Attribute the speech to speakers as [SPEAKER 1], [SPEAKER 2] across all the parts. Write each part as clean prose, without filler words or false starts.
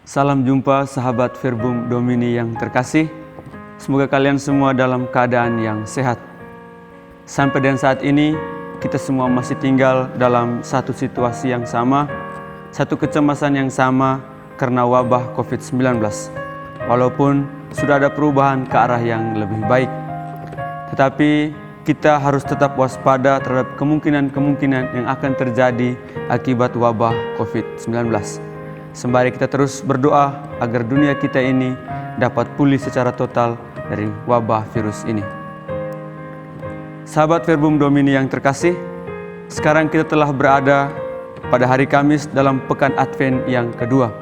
[SPEAKER 1] Salam jumpa sahabat Verbum Domini yang terkasih. Semoga kalian semua dalam keadaan yang sehat. Sampai dan saat ini kita semua masih tinggal dalam satu situasi yang sama, satu kecemasan yang sama karena wabah COVID-19. Walaupun sudah ada perubahan ke arah yang lebih baik, tetapi kita harus tetap waspada terhadap kemungkinan-kemungkinan yang akan terjadi akibat wabah COVID-19. Sembari kita terus berdoa agar dunia kita ini dapat pulih secara total dari wabah virus ini. Sahabat Verbum Domini yang terkasih, sekarang kita telah berada pada hari Kamis dalam pekan Advent yang kedua,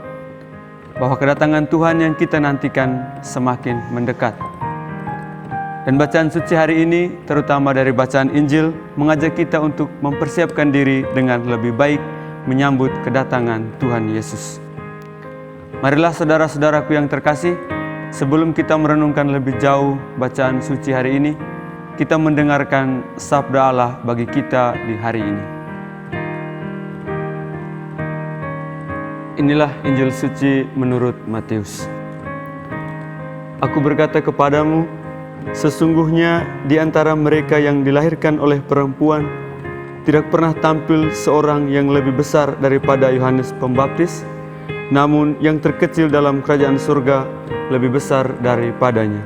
[SPEAKER 1] bahwa kedatangan Tuhan yang kita nantikan semakin mendekat. Dan bacaan suci hari ini, terutama dari bacaan Injil, mengajak kita untuk mempersiapkan diri dengan lebih baik menyambut kedatangan Tuhan Yesus. Marilah saudara-saudaraku yang terkasih, sebelum kita merenungkan lebih jauh bacaan suci hari ini, kita mendengarkan sabda Allah bagi kita di hari ini. Inilah Injil suci menurut Matius. Aku berkata kepadamu, sesungguhnya di antara mereka yang dilahirkan oleh perempuan, tidak pernah tampil seorang yang lebih besar daripada Yohanes Pembaptis, namun yang terkecil dalam kerajaan surga lebih besar daripadanya.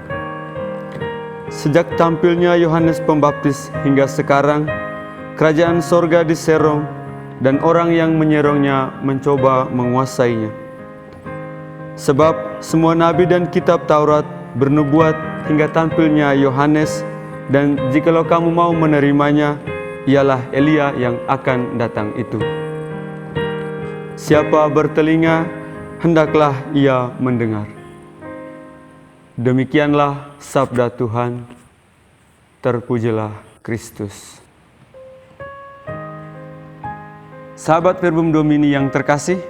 [SPEAKER 1] Sejak tampilnya Yohanes Pembaptis hingga sekarang, kerajaan surga diserong dan orang yang menyerongnya mencoba menguasainya. Sebab semua nabi dan kitab Taurat bernubuat hingga tampilnya Yohanes, dan jikalau kamu mau menerimanya, ialah Elia yang akan datang itu. Siapa bertelinga, hendaklah ia mendengar. Demikianlah sabda Tuhan. Terpujilah Kristus. Sahabat Verbum Domini yang terkasih,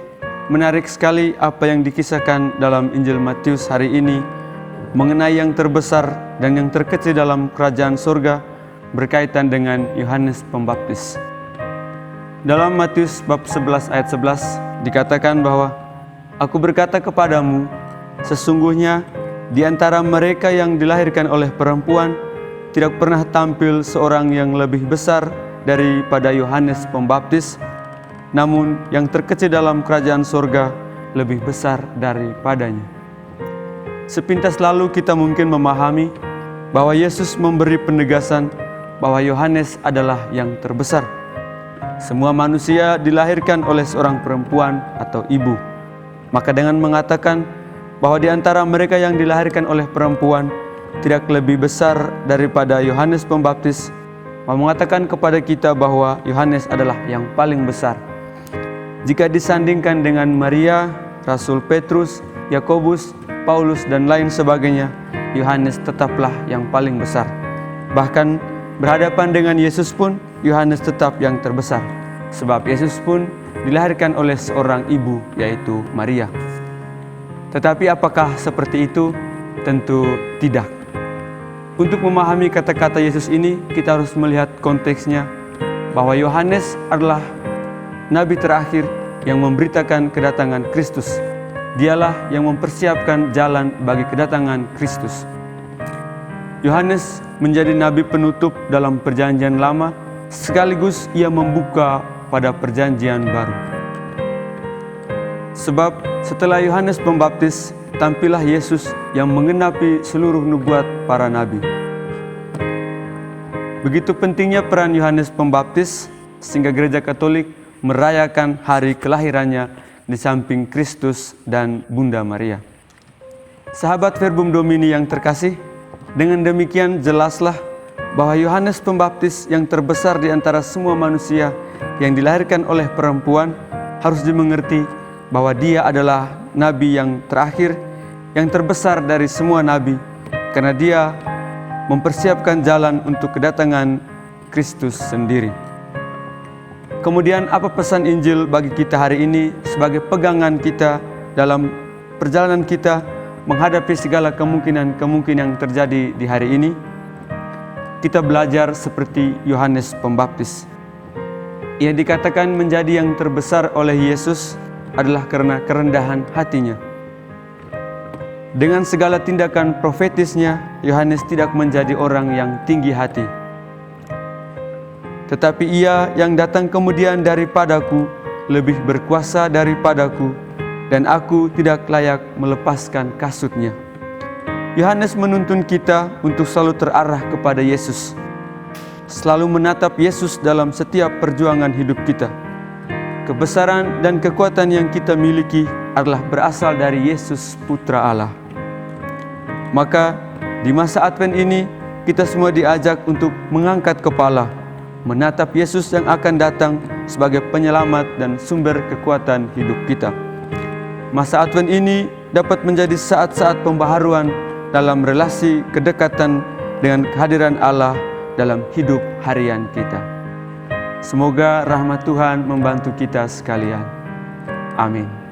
[SPEAKER 1] menarik sekali apa yang dikisahkan dalam Injil Matius hari ini mengenai yang terbesar dan yang terkecil dalam kerajaan surga berkaitan dengan Yohanes Pembaptis. Dalam Matius bab 11 ayat 11 dikatakan bahwa aku berkata kepadamu, sesungguhnya di antara mereka yang dilahirkan oleh perempuan tidak pernah tampil seorang yang lebih besar daripada Yohanes Pembaptis, namun yang terkecil dalam kerajaan surga lebih besar daripadanya. Sepintas lalu kita mungkin memahami bahwa Yesus memberi penegasan bahwa Yohanes adalah yang terbesar. Semua manusia dilahirkan oleh seorang perempuan atau ibu. Maka dengan mengatakan bahwa di antara mereka yang dilahirkan oleh perempuan tidak lebih besar daripada Yohanes Pembaptis, mengatakan kepada kita bahwa Yohanes adalah yang paling besar. Jika disandingkan dengan Maria, Rasul Petrus, Yakobus, Paulus, dan lain sebagainya, Yohanes tetaplah yang paling besar. Bahkan berhadapan dengan Yesus pun, Yohanes tetap yang terbesar. Sebab Yesus pun dilahirkan oleh seorang ibu, yaitu Maria. Tetapi apakah seperti itu? Tentu tidak. Untuk memahami kata-kata Yesus ini, kita harus melihat konteksnya, bahwa Yohanes adalah nabi terakhir yang memberitakan kedatangan Kristus. Dialah yang mempersiapkan jalan bagi kedatangan Kristus. Yohanes menjadi nabi penutup dalam perjanjian lama, sekaligus ia membuka pada perjanjian baru. Sebab setelah Yohanes Pembaptis, tampillah Yesus yang menggenapi seluruh nubuat para nabi. Begitu pentingnya peran Yohanes Pembaptis, sehingga Gereja Katolik merayakan hari kelahirannya di samping Kristus dan Bunda Maria. Sahabat Verbum Domini yang terkasih, dengan demikian jelaslah bahwa Yohanes Pembaptis yang terbesar di antara semua manusia yang dilahirkan oleh perempuan harus dimengerti bahwa dia adalah nabi yang terakhir, yang terbesar dari semua nabi, karena dia mempersiapkan jalan untuk kedatangan Kristus sendiri. Kemudian apa pesan Injil bagi kita hari ini sebagai pegangan kita dalam perjalanan kita menghadapi segala kemungkinan-kemungkinan yang terjadi di hari ini? Kita belajar seperti Yohanes Pembaptis. Ia dikatakan menjadi yang terbesar oleh Yesus adalah karena kerendahan hatinya. Dengan segala tindakan profetisnya, Yohanes tidak menjadi orang yang tinggi hati. Tetapi ia yang datang kemudian daripadaku lebih berkuasa daripadaku, dan aku tidak layak melepaskan kasutnya. Yohanes menuntun kita untuk selalu terarah kepada Yesus, selalu menatap Yesus dalam setiap perjuangan hidup kita. Kebesaran dan kekuatan yang kita miliki adalah berasal dari Yesus, Putra Allah. Maka di masa Advent ini kita semua diajak untuk mengangkat kepala, menatap Yesus yang akan datang sebagai penyelamat dan sumber kekuatan hidup kita. Masa Advent ini dapat menjadi saat-saat pembaharuan dalam relasi kedekatan dengan kehadiran Allah dalam hidup harian kita. Semoga rahmat Tuhan membantu kita sekalian. Amin.